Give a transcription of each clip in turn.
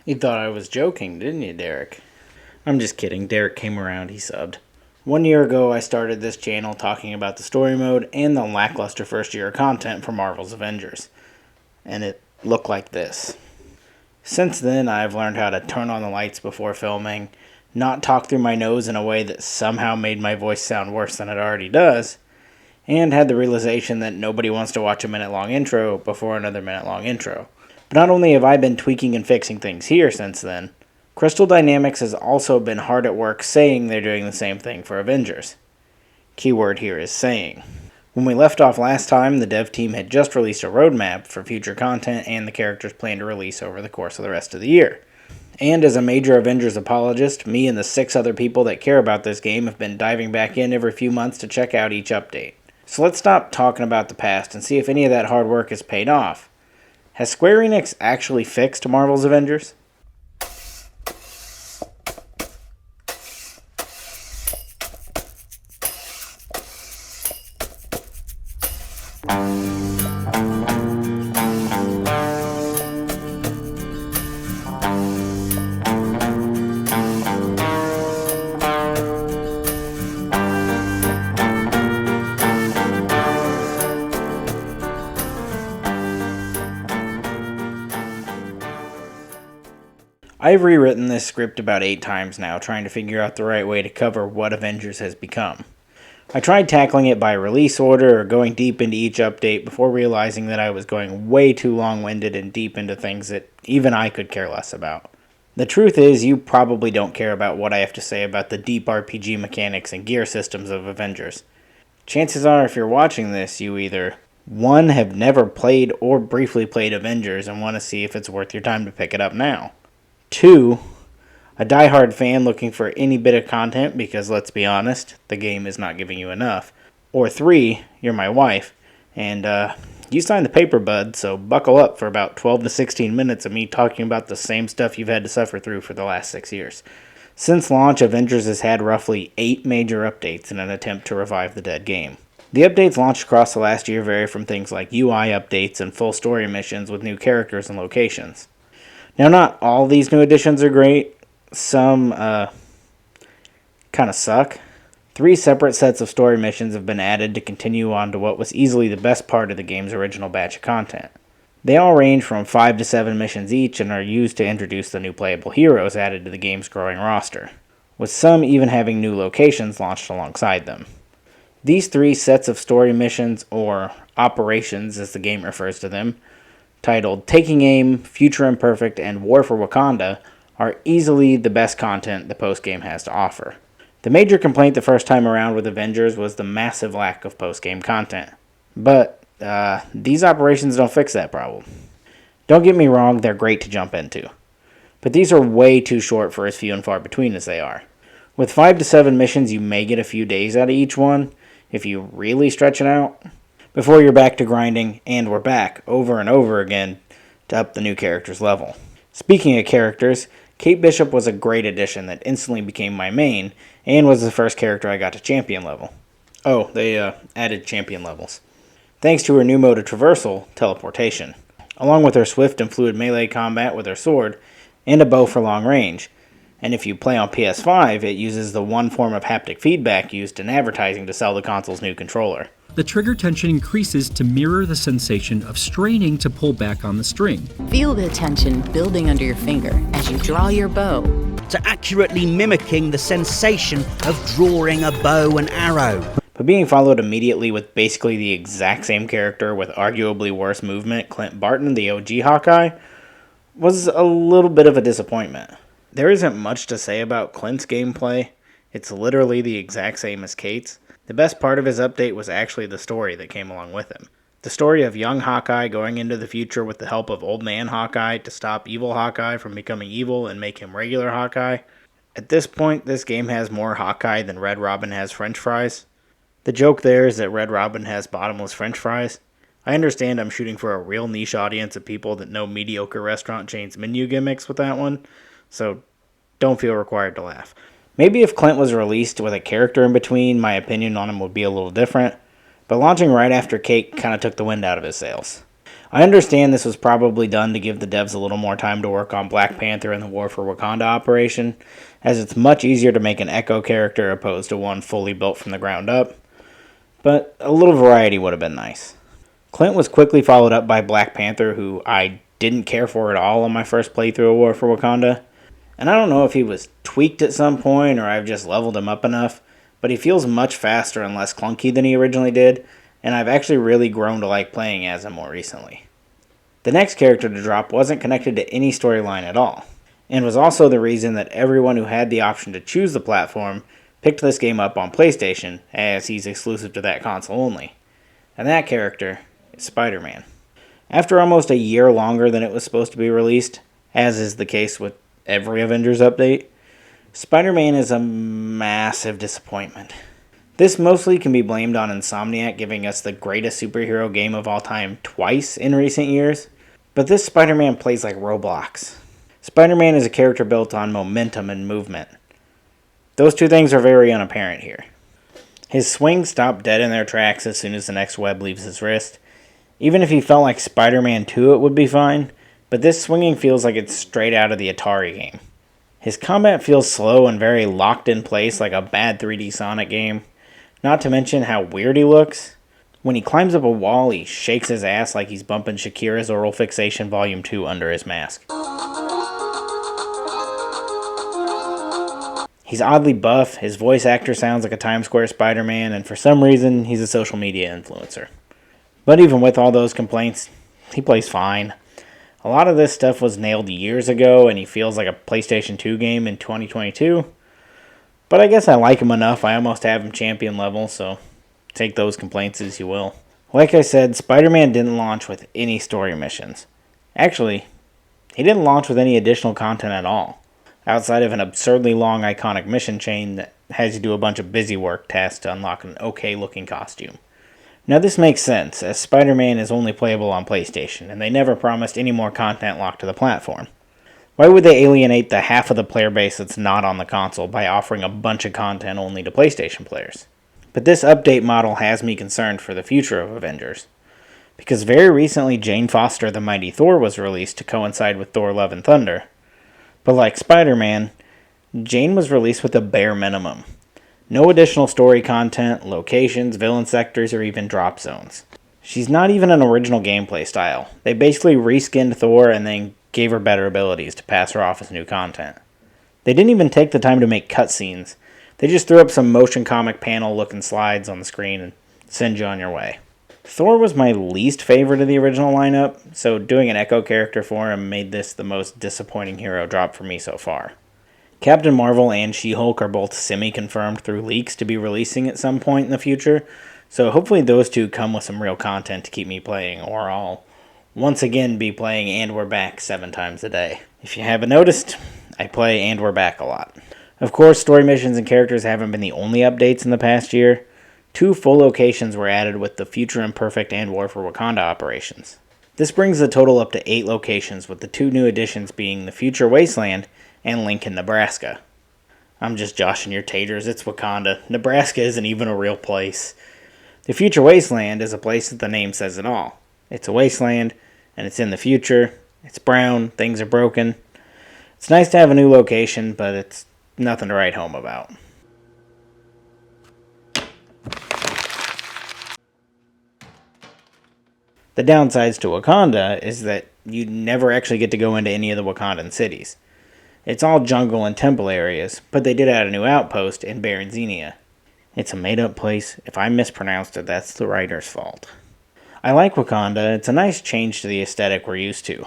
You thought I was joking, didn't you, Derek? I'm just kidding. Derek came around, he subbed. 1 year ago, I started this channel talking about the story mode and the lackluster first year of content for Marvel's Avengers. And it looked like this. Since then, I've learned how to turn on the lights before filming, not talk through my nose in a way that somehow made my voice sound worse than it already does, and had the realization that nobody wants to watch a minute-long intro before another minute-long intro. But not only have I been tweaking and fixing things here since then, Crystal Dynamics has also been hard at work saying they're doing the same thing for Avengers. Keyword here is saying. When we left off last time, the dev team had just released a roadmap for future content and the characters planned to release over the course of the rest of the year. And as a major Avengers apologist, me and the 6 other people that care about this game have been diving back in every few months to check out each update. So let's stop talking about the past and see if any of that hard work has paid off. Has Square Enix actually fixed Marvel's Avengers? I've rewritten this script about 8 times now, trying to figure out the right way to cover what Avengers has become. I tried tackling it by release order or going deep into each update before realizing that I was going way too long-winded and deep into things that even I could care less about. The truth is, you probably don't care about what I have to say about the deep RPG mechanics and gear systems of Avengers. Chances are, if you're watching this, you either 1. Have never played or briefly played Avengers and want to see if it's worth your time to pick it up now. 2. A diehard fan looking for any bit of content because, let's be honest, the game is not giving you enough. Or 3. You're my wife, and you signed the paper, bud, so buckle up for about 12 to 16 minutes of me talking about the same stuff you've had to suffer through for the last 6 years. Since launch, Avengers has had roughly 8 major updates in an attempt to revive the dead game. The updates launched across the last year vary from things like UI updates and full story missions with new characters and locations. Now, not all these new additions are great. Some kind of suck. 3 separate sets of story missions have been added to continue on to what was easily the best part of the game's original batch of content. They all range from 5 to 7 missions each and are used to introduce the new playable heroes added to the game's growing roster, with some even having new locations launched alongside them. These 3 sets of story missions, or operations as the game refers to them, titled Taking Aim, Future Imperfect, and War for Wakanda, are easily the best content the post-game has to offer. The major complaint the first time around with Avengers was the massive lack of post-game content. But these operations don't fix that problem. Don't get me wrong, they're great to jump into. But these are way too short for as few and far between as they are. With 5 to 7 missions, you may get a few days out of each one, if you really stretch it out, before you're back to grinding, and we're back, over and over again, to up the new character's level. Speaking of characters, Kate Bishop was a great addition that instantly became my main, and was the first character I got to champion level. Oh, they added champion levels. Thanks to her new mode of traversal, teleportation, along with her swift and fluid melee combat with her sword, and a bow for long range. And if you play on PS5, it uses the one form of haptic feedback used in advertising to sell the console's new controller. The trigger tension increases to mirror the sensation of straining to pull back on the string. Feel the tension building under your finger as you draw your bow. To accurately mimicking the sensation of drawing a bow and arrow. But being followed immediately with basically the exact same character with arguably worse movement, Clint Barton, the OG Hawkeye, was a little bit of a disappointment. There isn't much to say about Clint's gameplay. It's literally the exact same as Kate's. The best part of his update was actually the story that came along with him. The story of young Hawkeye going into the future with the help of old man Hawkeye to stop evil Hawkeye from becoming evil and make him regular Hawkeye. At this point, this game has more Hawkeye than Red Robin has French fries. The joke there is that Red Robin has bottomless French fries. I understand I'm shooting for a real niche audience of people that know mediocre restaurant chains' menu gimmicks with that one, so don't feel required to laugh. Maybe if Clint was released with a character in between, my opinion on him would be a little different, but launching right after Kate kind of took the wind out of his sails. I understand this was probably done to give the devs a little more time to work on Black Panther and the War for Wakanda operation, as it's much easier to make an Echo character opposed to one fully built from the ground up, but a little variety would have been nice. Clint was quickly followed up by Black Panther, who I didn't care for at all on my first playthrough of War for Wakanda, and I don't know if he was tweaked at some point or I've just leveled him up enough, but he feels much faster and less clunky than he originally did, and I've actually really grown to like playing as him more recently. The next character to drop wasn't connected to any storyline at all, and was also the reason that everyone who had the option to choose the platform picked this game up on PlayStation, as he's exclusive to that console only. And that character is Spider-Man. After almost a year longer than it was supposed to be released, as is the case with every Avengers update, Spider-Man is a massive disappointment. This mostly can be blamed on Insomniac giving us the greatest superhero game of all time twice in recent years, but this Spider-Man plays like Roblox. Spider-Man is a character built on momentum and movement. Those two things are very unapparent here. His swings stop dead in their tracks as soon as the next web leaves his wrist. Even if he felt like Spider-Man 2, it would be fine, but this swinging feels like it's straight out of the Atari game. His combat feels slow and very locked in place like a bad 3D Sonic game, not to mention how weird he looks. When he climbs up a wall, he shakes his ass like he's bumping Shakira's Oral Fixation Volume 2 under his mask. He's oddly buff, his voice actor sounds like a Times Square Spider-Man, and for some reason, he's a social media influencer. But even with all those complaints, he plays fine. A lot of this stuff was nailed years ago, and he feels like a PlayStation 2 game in 2022. But I guess I like him enough, I almost have him champion level, so take those complaints as you will. Like I said, Spider-Man didn't launch with any story missions. Actually, he didn't launch with any additional content at all, outside of an absurdly long iconic mission chain that has you do a bunch of busy work tasks to unlock an okay-looking costume. Now this makes sense, as Spider-Man is only playable on PlayStation, and they never promised any more content locked to the platform. Why would they alienate the half of the player base that's not on the console by offering a bunch of content only to PlayStation players? But this update model has me concerned for the future of Avengers, because very recently Jane Foster the Mighty Thor was released to coincide with Thor Love and Thunder, but like Spider-Man, Jane was released with a bare minimum. No additional story content, locations, villain sectors, or even drop zones. She's not even an original gameplay style. They basically reskinned Thor and then gave her better abilities to pass her off as new content. They didn't even take the time to make cutscenes. They just threw up some motion comic panel looking slides on the screen and send you on your way. Thor was my least favorite of the original lineup, so doing an Echo character for him made this the most disappointing hero drop for me so far. Captain Marvel and She-Hulk are both semi-confirmed through leaks to be releasing at some point in the future, so hopefully those two come with some real content to keep me playing, or I'll once again be playing And We're Back 7 times a day. If you haven't noticed, I play And We're Back a lot. Of course, story missions and characters haven't been the only updates in the past year. 2 full locations were added with the Future Imperfect and War for Wakanda operations. This brings the total up to 8 locations, with the 2 new additions being the Future Wasteland and Lincoln, Nebraska. I'm just joshing your taters, it's Wakanda. Nebraska isn't even a real place. The Future Wasteland is a place that the name says it all. It's a wasteland, and it's in the future. It's brown, things are broken. It's nice to have a new location, but it's nothing to write home about. The downsides to Wakanda is that you never actually get to go into any of the Wakandan cities. It's all jungle and temple areas, but they did add a new outpost in Baranzania. It's a made-up place. If I mispronounced it, that's the writer's fault. I like Wakanda. It's a nice change to the aesthetic we're used to.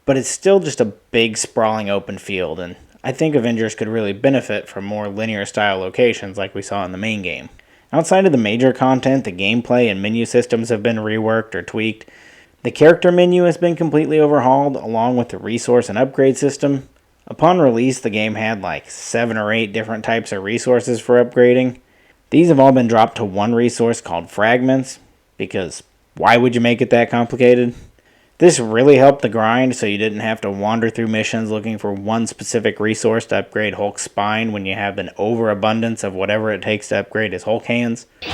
But it's still just a big, sprawling open field, and I think Avengers could really benefit from more linear-style locations like we saw in the main game. Outside of the major content, the gameplay and menu systems have been reworked or tweaked. The character menu has been completely overhauled, along with the resource and upgrade system. Upon release, the game had like 7 or 8 different types of resources for upgrading. These have all been dropped to one resource called fragments, because why would you make it that complicated? This really helped the grind, so you didn't have to wander through missions looking for one specific resource to upgrade Hulk's spine when you have an overabundance of whatever it takes to upgrade his Hulk hands. I've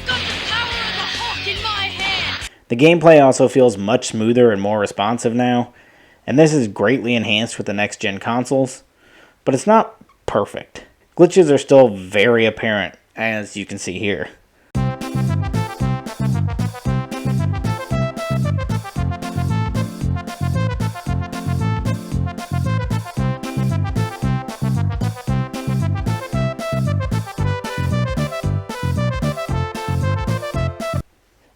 got the power of the Hulk in my hand! The gameplay also feels much smoother and more responsive now, and this is greatly enhanced with the next-gen consoles, but it's not perfect. Glitches are still very apparent, as you can see here.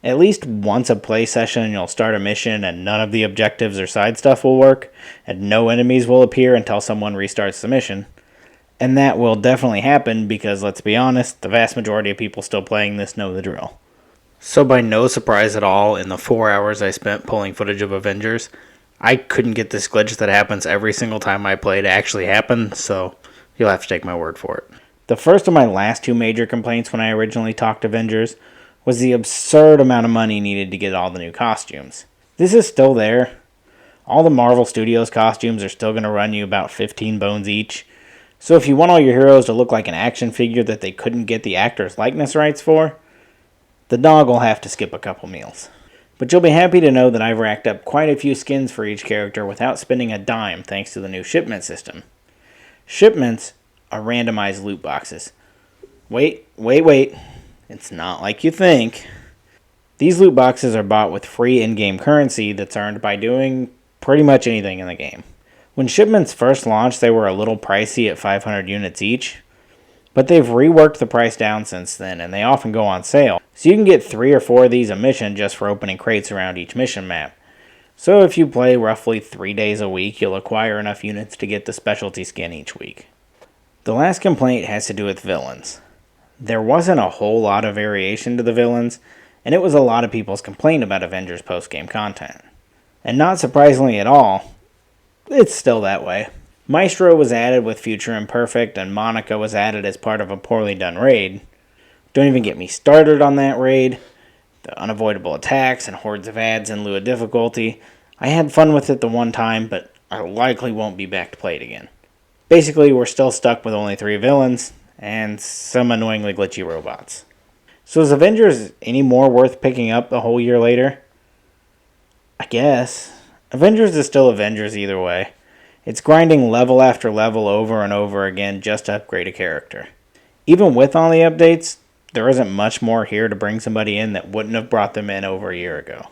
At least once a play session, you'll start a mission and none of the objectives or side stuff will work, and no enemies will appear until someone restarts the mission. And that will definitely happen because, let's be honest, the vast majority of people still playing this know the drill. So by no surprise at all, in the 4 hours I spent pulling footage of Avengers, I couldn't get this glitch that happens every single time I play to actually happen, so you'll have to take my word for it. The first of my last two major complaints when I originally talked Avengers was the absurd amount of money needed to get all the new costumes. This is still there. All the Marvel Studios costumes are still going to run you about 15 bones each. So if you want all your heroes to look like an action figure that they couldn't get the actor's likeness rights for, the dog will have to skip a couple meals. But you'll be happy to know that I've racked up quite a few skins for each character without spending a dime thanks to the new shipment system. Shipments are randomized loot boxes. Wait. It's not like you think. These loot boxes are bought with free in-game currency that's earned by doing pretty much anything in the game. When shipments first launched, they were a little pricey at 500 units each, but they've reworked the price down since then, and they often go on sale. So you can get 3 or 4 of these a mission just for opening crates around each mission map. So if you play roughly 3 days a week, you'll acquire enough units to get the specialty skin each week. The last complaint has to do with villains. There wasn't a whole lot of variation to the villains, and it was a lot of people's complaint about Avengers post-game content. And not surprisingly at all, it's still that way. Maestro was added with Future Imperfect, and Monica was added as part of a poorly done raid. Don't even get me started on that raid. The unavoidable attacks and hordes of ads in lieu of difficulty. I had fun with it the one time, but I likely won't be back to play it again. Basically, we're still stuck with only 3 villains, and some annoyingly glitchy robots. So is Avengers any more worth picking up a whole year later? I guess. Avengers is still Avengers either way. It's grinding level after level over and over again just to upgrade a character. Even with all the updates, there isn't much more here to bring somebody in that wouldn't have brought them in over a year ago.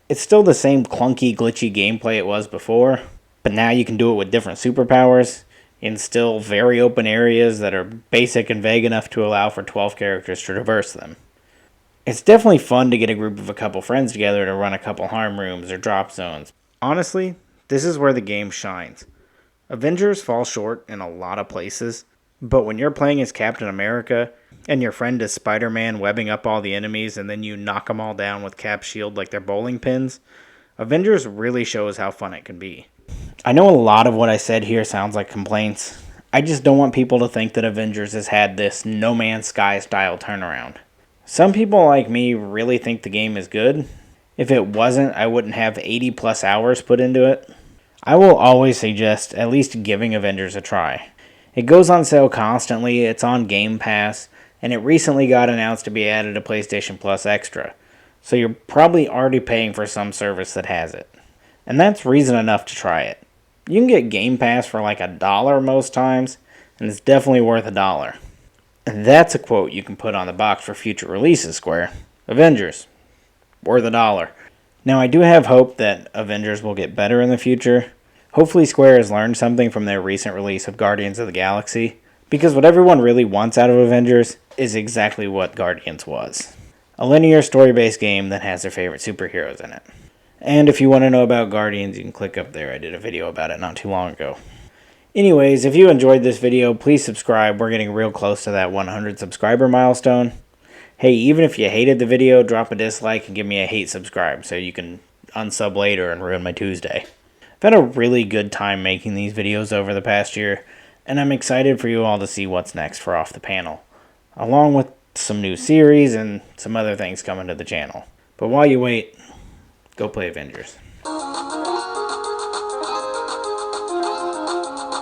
It's still the same clunky, glitchy gameplay it was before, but now you can do it with different superpowers, in still very open areas that are basic and vague enough to allow for 12 characters to traverse them. It's definitely fun to get a group of a couple friends together to run a couple harm rooms or drop zones. Honestly, this is where the game shines. Avengers fall short in a lot of places, but when you're playing as Captain America and your friend is Spider-Man webbing up all the enemies and then you knock them all down with Cap's shield like they're bowling pins, Avengers really shows how fun it can be. I know a lot of what I said here sounds like complaints. I just don't want people to think that Avengers has had this No Man's Sky style turnaround. Some people like me really think the game is good. If it wasn't, I wouldn't have 80 plus hours put into it. I will always suggest at least giving Avengers a try. It goes on sale constantly, it's on Game Pass, and it recently got announced to be added to PlayStation Plus Extra. So you're probably already paying for some service that has it. And that's reason enough to try it. You can get Game Pass for like $1 most times, and it's definitely worth $1. And that's a quote you can put on the box for future releases, Square. Avengers, worth $1. Now I do have hope that Avengers will get better in the future. Hopefully Square has learned something from their recent release of Guardians of the Galaxy, because what everyone really wants out of Avengers is exactly what Guardians was. A linear story-based game that has their favorite superheroes in it. And if you want to know about Guardians, you can click up there. I did a video about it not too long ago. Anyways, if you enjoyed this video, please subscribe. We're getting real close to that 100 subscriber milestone. Hey, even if you hated the video, drop a dislike and give me a hate subscribe so you can unsub later and ruin my Tuesday. I've had a really good time making these videos over the past year, and I'm excited for you all to see what's next for Off the Panel, along with some new series and some other things coming to the channel. But while you wait, go play Avengers.